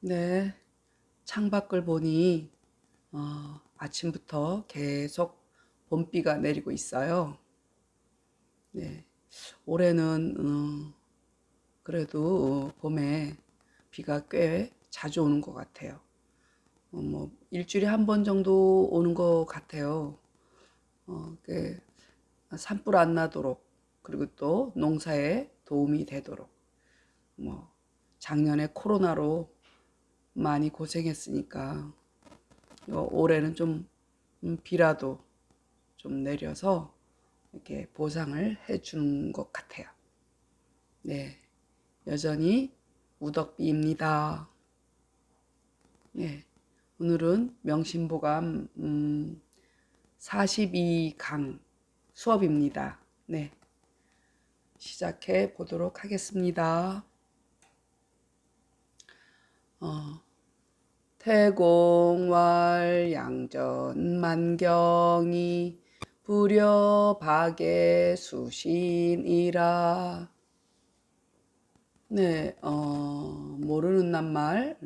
네, 창밖을 보니 아침부터 계속 봄비가 내리고 있어요. 네, 올해는 그래도 봄에 비가 꽤 자주 오는 것 같아요. 뭐 일주일에 한 번 정도 오는 것 같아요. 그 산불 안 나도록, 그리고 또 농사에 도움이 되도록. 뭐 작년에 코로나로 많이 고생했으니까 올해는 좀 비라도 좀 내려서 이렇게 보상을 해주는 것 같아요. 네, 여전히 우덕비입니다. 네, 오늘은 명심보감 42강 수업입니다. 네, 시작해 보도록 하겠습니다. 태공왈 양전만경이 불여박의 수신이라. 네, 모르는 낱말.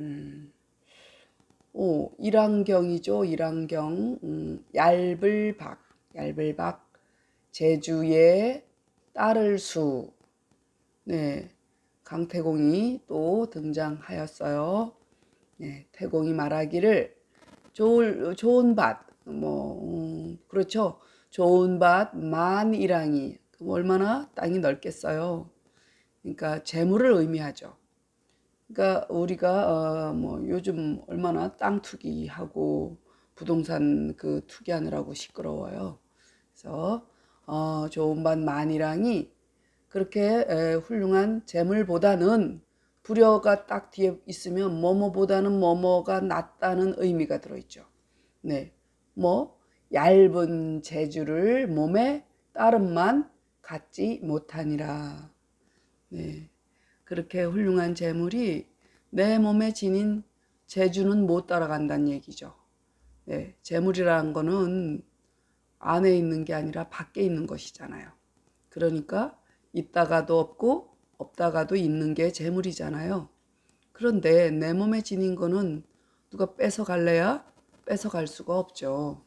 일왕경이죠. 일왕경. 얄불박, 얄불박. 제주의 딸을 수. 네, 강태공이 또 등장하였어요. 네, 태공이 말하기를 좋은 밭, 그렇죠. 좋은 밭 만일왕이. 그럼 얼마나 땅이 넓겠어요. 그러니까 재물을 의미하죠. 그러니까 우리가 뭐 요즘 얼마나 땅 투기하고 부동산 그 투기하느라고 시끄러워요. 그래서 좋은 밭 만일왕이 그렇게 훌륭한 재물보다는 불효가 딱 뒤에 있으면 뭐뭐보다는 뭐뭐가 낫다는 의미가 들어있죠. 네, 뭐 얇은 재주를 몸에 따름만 갖지 못하니라. 네, 그렇게 훌륭한 재물이 내 몸에 지닌 재주는 못 따라간다는 얘기죠. 네, 재물이라는 거는 안에 있는 게 아니라 밖에 있는 것이잖아요. 그러니까 있다가도 없고 없다가도 있는 게 재물이잖아요. 그런데 내 몸에 지닌 거는 누가 뺏어갈래야 뺏어갈 수가 없죠.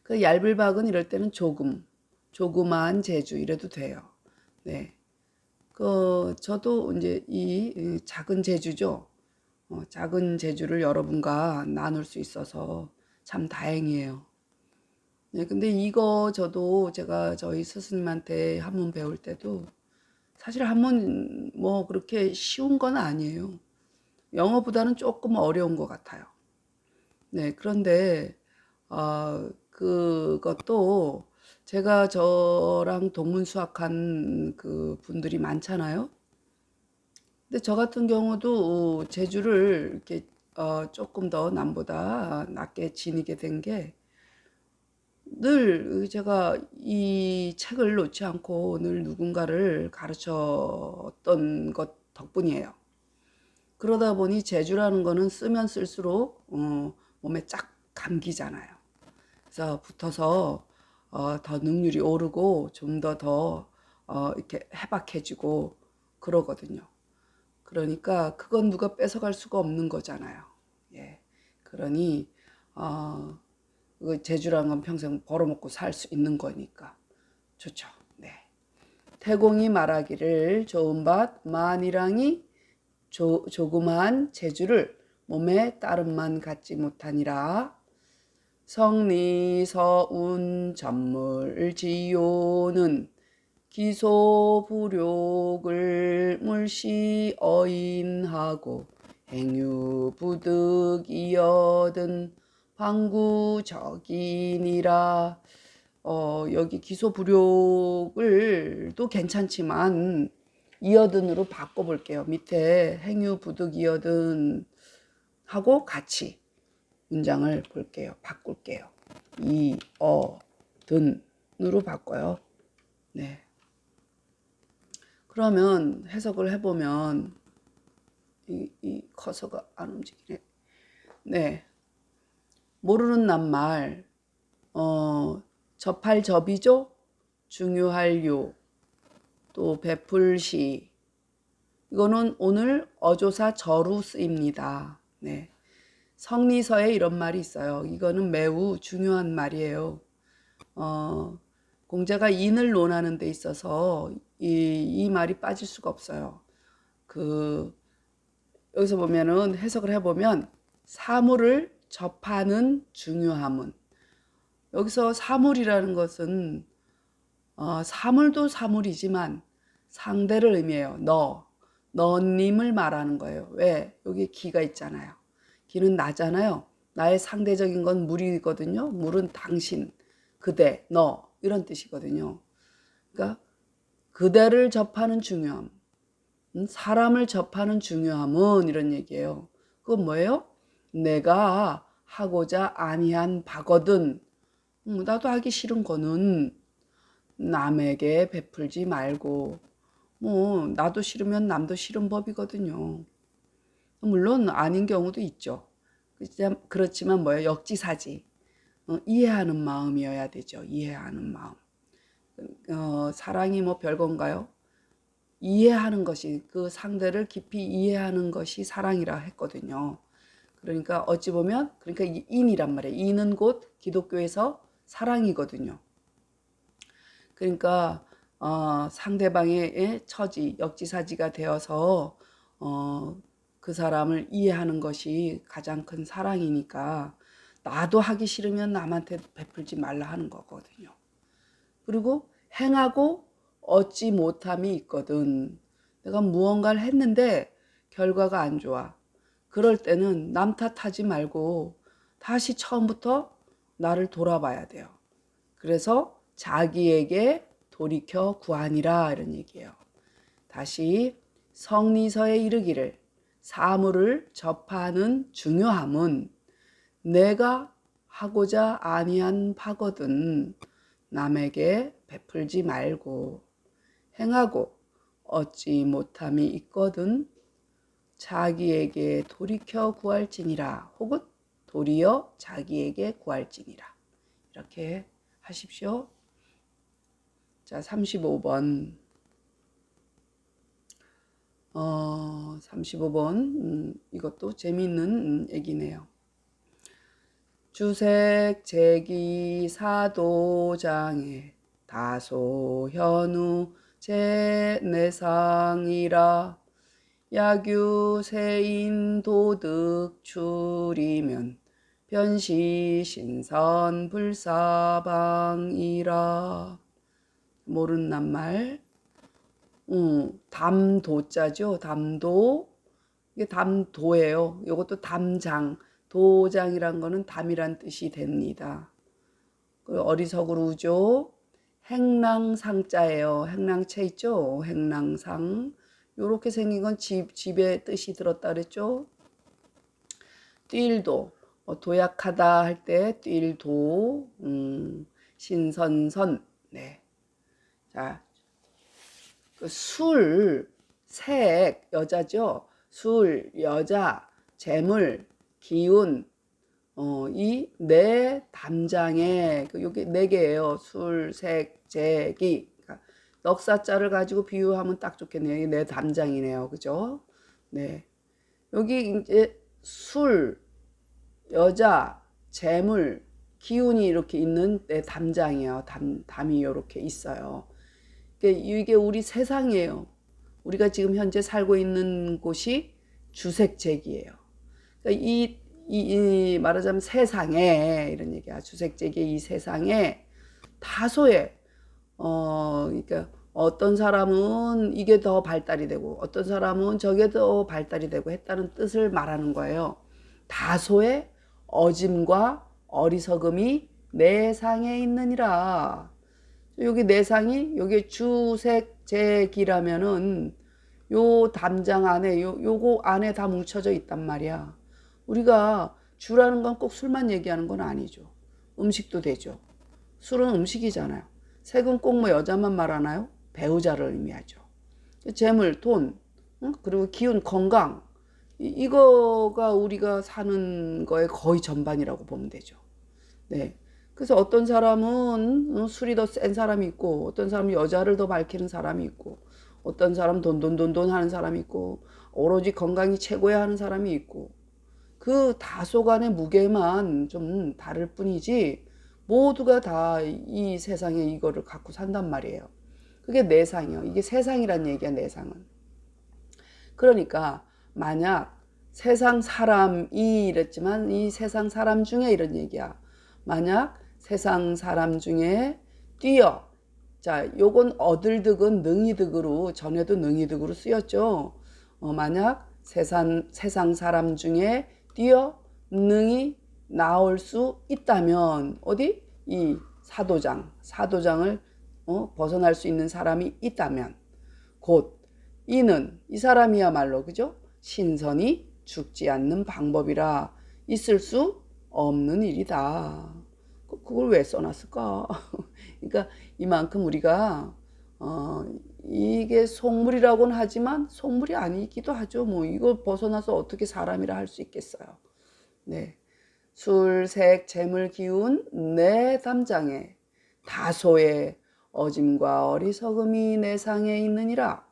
그 얄불박은 이럴 때는 조그마한 재주 이래도 돼요. 네. 저도 이제 이 작은 재주죠. 작은 재주를 여러분과 나눌 수 있어서 참 다행이에요. 네, 근데 이거 저도 제가 저희 스승님한테 한문 배울 때도 사실 한문 뭐 그렇게 쉬운 건 아니에요. 영어보다는 조금 어려운 것 같아요. 네, 그런데 그것도 제가 저랑 동문수학한 그 분들이 많잖아요. 근데 저 같은 경우도 제주를 이렇게 조금 더 남보다 낮게 지니게 된 게 늘 제가 이 책을 놓지 않고 늘 누군가를 가르쳤던 것 덕분이에요. 그러다 보니 제주라는 거는 쓰면 쓸수록 몸에 쫙 감기잖아요. 그래서 붙어서 더 능률이 오르고 좀 더 이렇게 해박해지고 그러거든요. 그러니까 그건 누가 뺏어갈 수가 없는 거잖아요. 예. 그러니 그 제주라는 건 평생 벌어먹고 살 수 있는 거니까 좋죠. 네. 태공이 말하기를 좋은 밭 만일왕이 조그마한 재주를 몸에 따름만 갖지 못하니라. 성리서운 전물지요는 기소부력을 물시 어인하고 행유부득이어든 방구적이니라. 여기 기소부력을 또 괜찮지만 이어든으로 바꿔볼게요. 밑에 행유부득이어든 하고 같이 문장을 볼게요. 바꿀게요. 이어든으로 바꿔요. 네. 그러면 해석을 해보면 이 커서가 안 움직이네. 네. 모르는 낱말 접할 접이죠. 중요할 요. 또 베풀시. 이거는 오늘 어조사 저로 쓰입니다. 네. 성리서에 이런 말이 있어요. 이거는 매우 중요한 말이에요. 공자가 인을 논하는 데 있어서 이 말이 빠질 수가 없어요. 여기서 보면은 해석을 해보면 사물을 접하는 중요함은, 여기서 사물이라는 것은 사물도 사물이지만 상대를 의미해요. 너님을 말하는 거예요. 왜? 여기 기가 있잖아요. 기는 나잖아요. 나의 상대적인 건 물이거든요. 물은 당신, 그대, 너 이런 뜻이거든요. 그러니까 그대를 접하는 중요함, 사람을 접하는 중요함은 이런 얘기예요. 그건 뭐예요? 내가 하고자 아니한 바거든. 나도 하기 싫은 거는 남에게 베풀지 말고, 나도 싫으면 남도 싫은 법이거든요. 물론 아닌 경우도 있죠. 그렇지만 뭐예요? 역지사지. 이해하는 마음이어야 되죠. 이해하는 마음. 사랑이 뭐 별건가요? 이해하는 것이, 그 상대를 깊이 이해하는 것이 사랑이라 했거든요. 그러니까 어찌 보면, 그러니까 인이란 말이에요. 인은 곧 기독교에서 사랑이거든요. 그러니까 상대방의 처지, 역지사지가 되어서 그 사람을 이해하는 것이 가장 큰 사랑이니까 나도 하기 싫으면 남한테 베풀지 말라 하는 거거든요. 그리고 행하고 얻지 못함이 있거든. 내가 무언가를 했는데 결과가 안 좋아. 그럴 때는 남 탓하지 말고 다시 처음부터 나를 돌아봐야 돼요. 그래서 자기에게 돌이켜 구하니라 이런 얘기예요. 다시 성리서에 이르기를 사물을 접하는 중요함은 내가 하고자 아니한 바거든 남에게 베풀지 말고 행하고 얻지 못함이 있거든 자기에게 돌이켜 구할지니라 혹은 도리어 자기에게 구할지니라 이렇게 하십시오. 자, 35번. 35번. 이것도 재미있는 얘기네요. 주색 제기 사도장에 다소 현우 제내상이라 야규 세인 도득 출이면 변시 신선 불사방이라. 모르는 낱말. 담도자죠. 담도. 이게 담도예요. 이것도 담장. 도장이란 거는 담이란 뜻이 됩니다. 어리석으로죠. 행랑상자예요. 행랑채 있죠. 행랑상. 요렇게 생긴 건 집의 뜻이 들었다 그랬죠. 띨도. 도약하다 할 때 띨도. 신선선. 네. 자, 술, 색, 여자죠. 술, 여자, 재물, 기운, 이 네 담장에, 요게 네 개예요. 술, 색, 재기. 그러니까 넉사자를 가지고 비유하면 딱 좋겠네요. 이게 네 담장이네요. 그죠? 네. 여기 이제 술, 여자, 재물, 기운이 이렇게 있는 네 담장이에요. 담이 이렇게 있어요. 이게 우리 세상이에요. 우리가 지금 현재 살고 있는 곳이 주색제기예요. 그러니까 이 말하자면 세상에 이런 얘기야. 주색제기의 이 세상에 다소의 그러니까 어떤 사람은 이게 더 발달이 되고 어떤 사람은 저게 더 발달이 되고 했다는 뜻을 말하는 거예요. 다소의 어짐과 어리석음이 내 상에 있느니라. 여기 내상이 여기 주색제기라면은 요 담장 안에 요거 안에 다 뭉쳐져 있단 말이야. 우리가 주라는 건 꼭 술만 얘기하는 건 아니죠. 음식도 되죠. 술은 음식이잖아요. 색은 꼭 뭐 여자만 말하나요? 배우자를 의미하죠. 재물, 돈, 그리고 기운, 건강, 이거가 우리가 사는 거의 거의 전반이라고 보면 되죠. 네. 그래서 어떤 사람은 술이 더 센 사람이 있고 어떤 사람은 여자를 더 밝히는 사람이 있고 어떤 사람 돈돈돈돈 하는 사람이 있고 오로지 건강이 최고야 하는 사람이 있고 그 다소 간의 무게만 좀 다를 뿐이지 모두가 다 이 세상에 이거를 갖고 산단 말이에요. 그게 내상이요. 이게 세상이란 얘기야, 내상은. 그러니까 만약 세상 사람이 이랬지만 이 세상 사람 중에 이런 얘기야. 만약 세상 사람 중에 뛰어. 자, 요건 어들득은 능이득으로 전에도 능이득으로 쓰였죠. 만약 세상 사람 중에 뛰어 능이 나올 수 있다면 어디? 이 사도장을 벗어날 수 있는 사람이 있다면 곧 이는 이 사람이야말로 그죠? 신선이 죽지 않는 방법이라 있을 수 없는 일이다. 그걸 왜 써놨을까? 그러니까 이만큼 우리가 이게 속물이라고는 하지만 속물이 아니기도 하죠. 뭐 이걸 벗어나서 어떻게 사람이라 할 수 있겠어요. 네. 술, 색, 재물 기운 내 담장에 다소의 어짐과 어리석음이 내 상에 있느니라.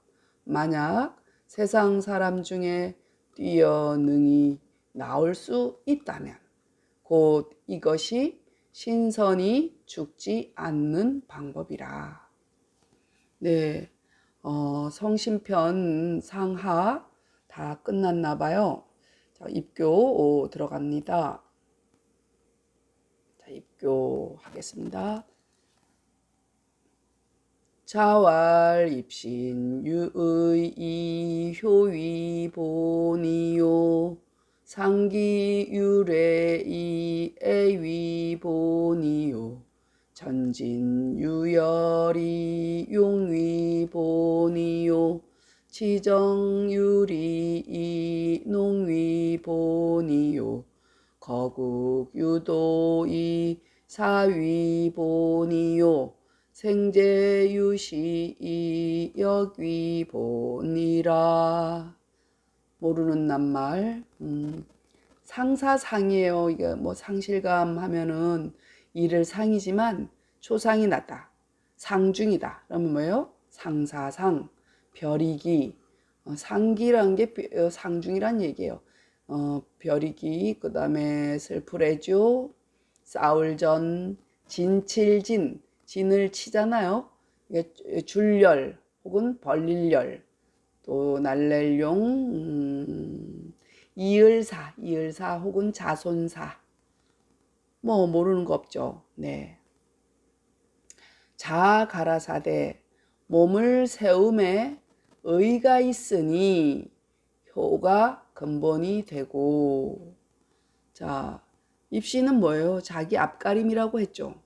만약 세상 사람 중에 뛰어능이 나올 수 있다면 곧 이것이 신선이 죽지 않는 방법이라. 네, 성심편 상하 다 끝났나 봐요. 자, 입교 들어갑니다. 자, 입교하겠습니다. 자왈 입신 유의 이효위 본이요 상기 유래이 애위 본이요 전진 유열이 용위 본이요 지정 유리 농위 본이요 거국 유도이 사위 본이요 생제유시 역위본이라. 모르는 낱말. 상사상이에요. 이게 뭐 상실감 하면은 이를 상이지만 초상이 낮다. 상중이다. 그러면 뭐예요? 상사상, 별이기, 상기라는 게 상중이란 얘기예요. 별이기, 그 다음에 슬프레죠. 싸울전, 진칠진. 진을 치잖아요. 줄열 혹은 벌릴열 또 날렐용 이을사 혹은 자손사 뭐 모르는 거 없죠. 네. 자가라사대 몸을 세움에 의가 있으니 효가 근본이 되고 자 입시는 뭐예요? 자기 앞가림이라고 했죠.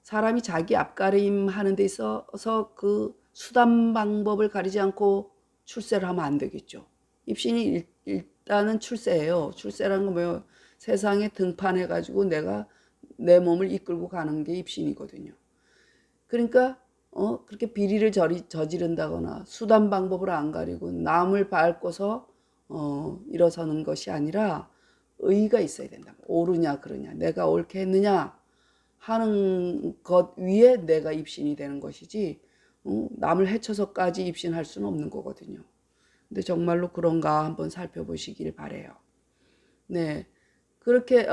사람이 자기 앞가림 하는 데 있어서 그 수단 방법을 가리지 않고 출세를 하면 안 되겠죠. 입신이 일단은 출세예요. 출세라는 건 뭐예요? 세상에 등판해가지고 내가 내 몸을 이끌고 가는 게 입신이거든요. 그러니까 그렇게 비리를 저지른다거나 수단 방법을 안 가리고 남을 밟고서 일어서는 것이 아니라 의의가 있어야 된다. 옳으냐 그러냐 내가 옳게 했느냐 하는 것 위에 내가 입신이 되는 것이지 남을 해쳐서까지 입신할 수는 없는 거거든요. 근데 정말로 그런가 한번 살펴보시길 바래요. 네, 그렇게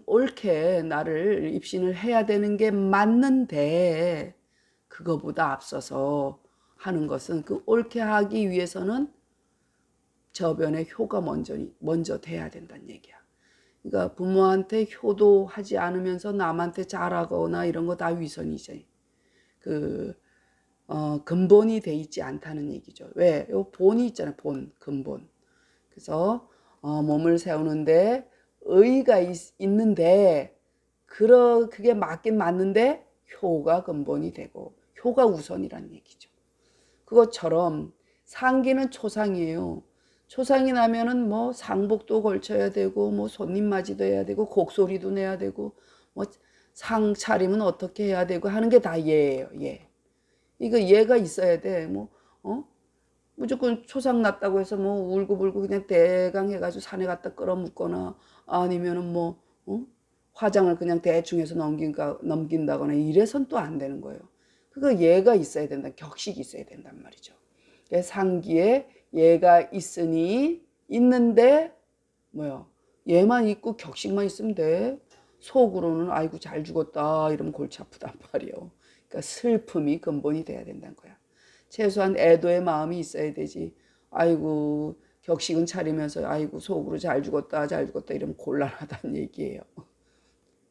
옳게 나를 입신을 해야 되는 게 맞는데 그거보다 앞서서 하는 것은 그 옳게 하기 위해서는 저변의 효가 먼저 돼야 된다는 얘기야. 그러니까 부모한테 효도하지 않으면서 남한테 잘하거나 이런 거 다 위선이죠. 근본이 돼 있지 않다는 얘기죠. 왜? 요 본이 있잖아요. 근본. 그래서 몸을 세우는데 의의가 있는데 그게 맞긴 맞는데 효가 근본이 되고 효가 우선이란 얘기죠. 그것처럼 상기는 초상이에요. 초상이 나면은 뭐 상복도 걸쳐야 되고 뭐 손님 맞이도 해야 되고 곡소리도 내야 되고 뭐 상 차림은 어떻게 해야 되고 하는 게 다 예예요. 예. 이거 예가 있어야 돼. 뭐 무조건 초상 났다고 해서 뭐 울고불고 그냥 대강 해가지고 산에 갖다 끌어묻거나 아니면은 뭐 화장을 그냥 대충 해서 넘긴다거나 이래선 또 안 되는 거예요. 그거 예가 있어야 된다. 격식이 있어야 된단 말이죠. 상기에 예가 있으니 있는데 뭐요? 예만 있고 격식만 있으면 돼. 속으로는 아이고 잘 죽었다 이러면 골치 아프단 말이요. 그러니까 슬픔이 근본이 돼야 된다는 거야. 최소한 애도의 마음이 있어야 되지. 아이고 격식은 차리면서 아이고 속으로 잘 죽었다 잘 죽었다 이러면 곤란하다는 얘기예요.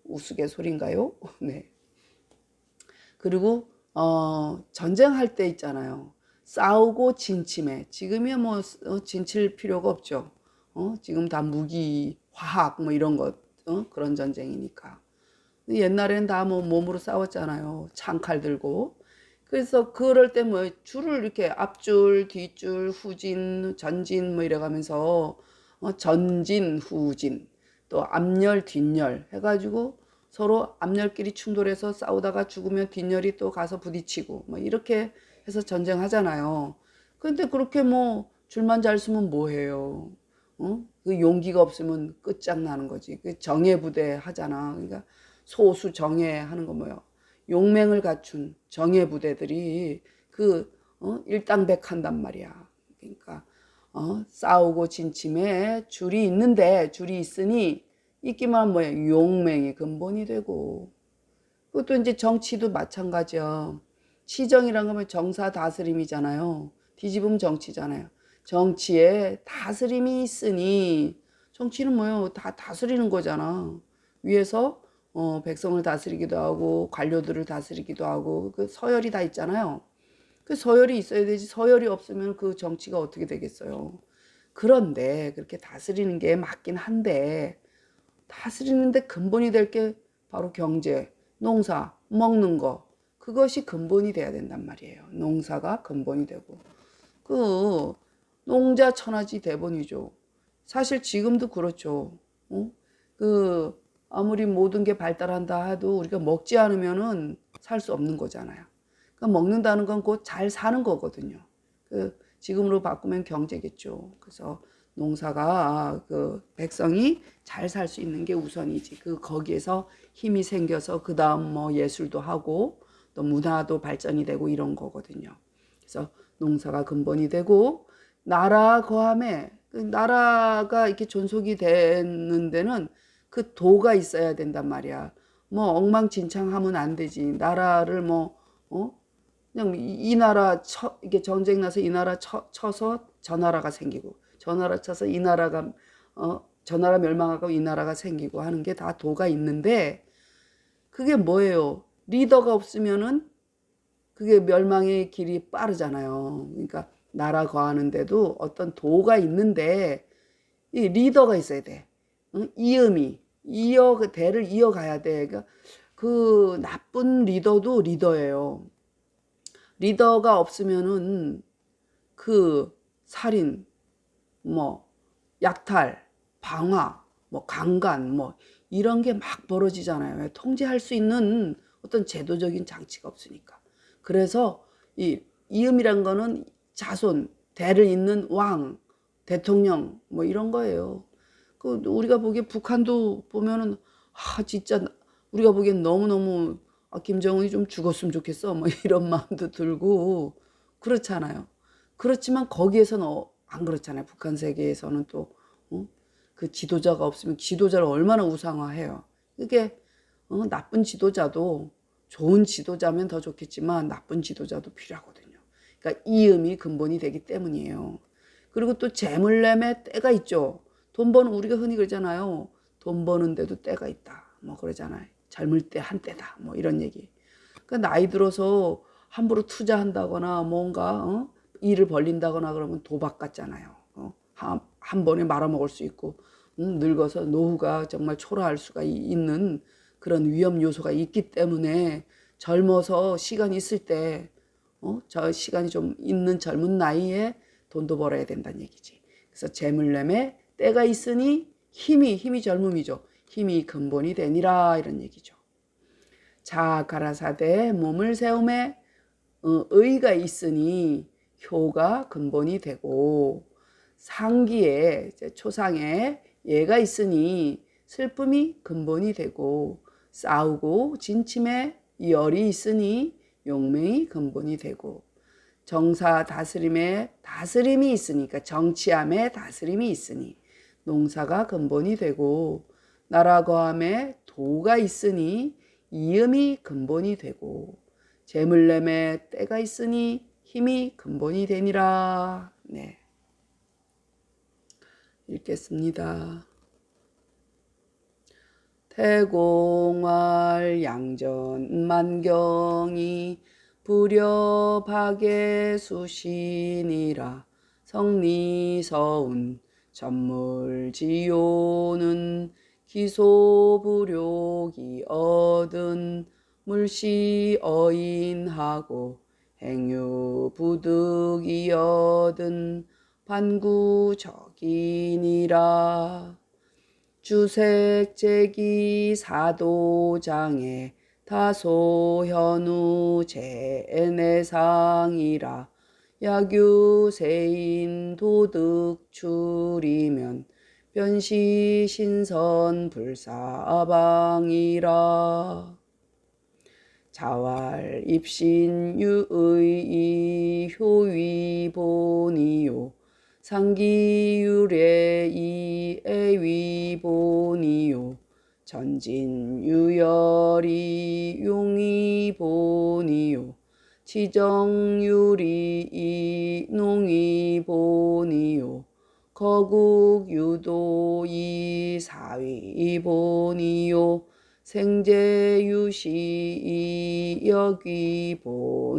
우스갯소리인가요? 네. 그리고 전쟁할 때 있잖아요. 싸우고 진침해. 지금이야 뭐 진칠 필요가 없죠. 지금 다 무기, 화학 뭐 이런 것 그런 전쟁이니까. 옛날엔 다 뭐 몸으로 싸웠잖아요. 창칼 들고. 그래서 그럴 때 뭐 줄을 이렇게 앞줄, 뒷줄, 후진, 전진 뭐 이래가면서 전진, 후진, 또 앞열, 뒷열 해가지고 서로 앞열끼리 충돌해서 싸우다가 죽으면 뒷열이 또 가서 부딪히고 뭐 이렇게 해서 전쟁하잖아요. 근데 그렇게 뭐 줄만 잘 서면 뭐해요? 그 용기가 없으면 끝장나는 거지. 그 정예부대 하잖아. 그러니까 소수 정예 하는 거 뭐요? 용맹을 갖춘 정예 부대들이 그 일당백한단 말이야. 그러니까 싸우고 진침에 줄이 있는데 줄이 있으니 있기만 하면 뭐야? 용맹이 근본이 되고. 그것도 이제 정치도 마찬가지야. 시정이란 거면 정사 다스림이잖아요. 뒤집으면 정치잖아요. 정치에 다스림이 있으니 정치는 뭐예요? 다 다스리는 거잖아. 위에서 백성을 다스리기도 하고 관료들을 다스리기도 하고 그 서열이 다 있잖아요. 그 서열이 있어야 되지. 서열이 없으면 그 정치가 어떻게 되겠어요. 그런데 그렇게 다스리는 게 맞긴 한데 다스리는데 근본이 될 게 바로 경제, 농사, 먹는 거 그것이 근본이 돼야 된단 말이에요. 농사가 근본이 되고 그 농자 천하지 대본이죠. 사실 지금도 그렇죠. 그 아무리 모든 게 발달한다 해도 우리가 먹지 않으면은 살 수 없는 거잖아요. 그러니까 먹는다는 건 곧 잘 사는 거거든요. 그 지금으로 바꾸면 경제겠죠. 그래서 농사가 그 백성이 잘 살 수 있는 게 우선이지. 그 거기에서 힘이 생겨서 그 다음 뭐 예술도 하고 또 문화도 발전이 되고 이런 거거든요. 그래서 농사가 근본이 되고 나라 거함에 그 나라가 이렇게 존속이 되는 데는 그 도가 있어야 된단 말이야. 뭐 엉망진창하면 안 되지. 나라를 뭐 그냥 이 나라 이게 전쟁 나서 이 나라 쳐서 저 나라가 생기고 저 나라 쳐서 이 나라가 저 나라 멸망하고 이 나라가 생기고 하는 게 다 도가 있는데 그게 뭐예요? 리더가 없으면은 그게 멸망의 길이 빠르잖아요. 그러니까 나라 거하는데도 어떤 도가 있는데 이 리더가 있어야 돼. 이음이 그 대를 이어가야 돼. 그러니까 그 나쁜 리더도 리더예요. 리더가 없으면은 그 살인, 뭐 약탈, 방화, 뭐 강간, 뭐 이런 게 막 벌어지잖아요. 통제할 수 있는 어떤 제도적인 장치가 없으니까. 그래서 이 이음이란 거는 자손, 대를 잇는 왕, 대통령 뭐 이런 거예요. 그 우리가 보기에 북한도 보면은 진짜 우리가 보기엔 너무너무 김정은이 좀 죽었으면 좋겠어 뭐 이런 마음도 들고 그렇잖아요. 그렇지만 거기에서는 안 그렇잖아요. 북한 세계에서는 또 그 지도자가 없으면 지도자를 얼마나 우상화해요. 그게 나쁜 지도자도 좋은 지도자면 더 좋겠지만 나쁜 지도자도 필요하거든요. 그러니까 이음이 근본이 되기 때문이에요. 그리고 또 재물냄에 때가 있죠. 돈 버는 우리가 흔히 그러잖아요. 돈 버는데도 때가 있다. 뭐 그러잖아요. 젊을 때 한때다. 뭐 이런 얘기. 그러니까 나이 들어서 함부로 투자한다거나 뭔가 일을 벌린다거나 그러면 도박 같잖아요. 한 번에 말아먹을 수 있고 늙어서 노후가 정말 초라할 수가 있는 그런 위험 요소가 있기 때문에 젊어서 시간이 있을 때 저 시간이 좀 있는 젊은 나이에 돈도 벌어야 된다는 얘기지. 그래서 재물렘에 때가 있으니 힘이 젊음이죠. 힘이 근본이 되니라 이런 얘기죠. 자 가라사대 몸을 세움에 의가 있으니 효가 근본이 되고 상기에 초상에 예가 있으니 슬픔이 근본이 되고 싸우고 진침에 열이 있으니 용맹이 근본이 되고 정사 다스림에 다스림이 있으니까 정치함에 다스림이 있으니 농사가 근본이 되고 나라 거함에 도가 있으니 이음이 근본이 되고 재물냄에 때가 있으니 힘이 근본이 되니라. 네, 읽겠습니다. 태공활 양전만경이 불여박의 수신이라 성리서운 전물지요는 기소부력이 얻은 물시어인하고 행유부득이 얻은 반구적이니라. 주색제기 사도장에 다소현우 제내상이라 야규세인 도득출이면 변시신선 불사방이라. 자왈 입신유의 효위본이요 상기유례이 애위본이요 전진유열이 용이본이요 지정유리 농이본이요 거국유도이 사위본이요 생제유시 여기본이라.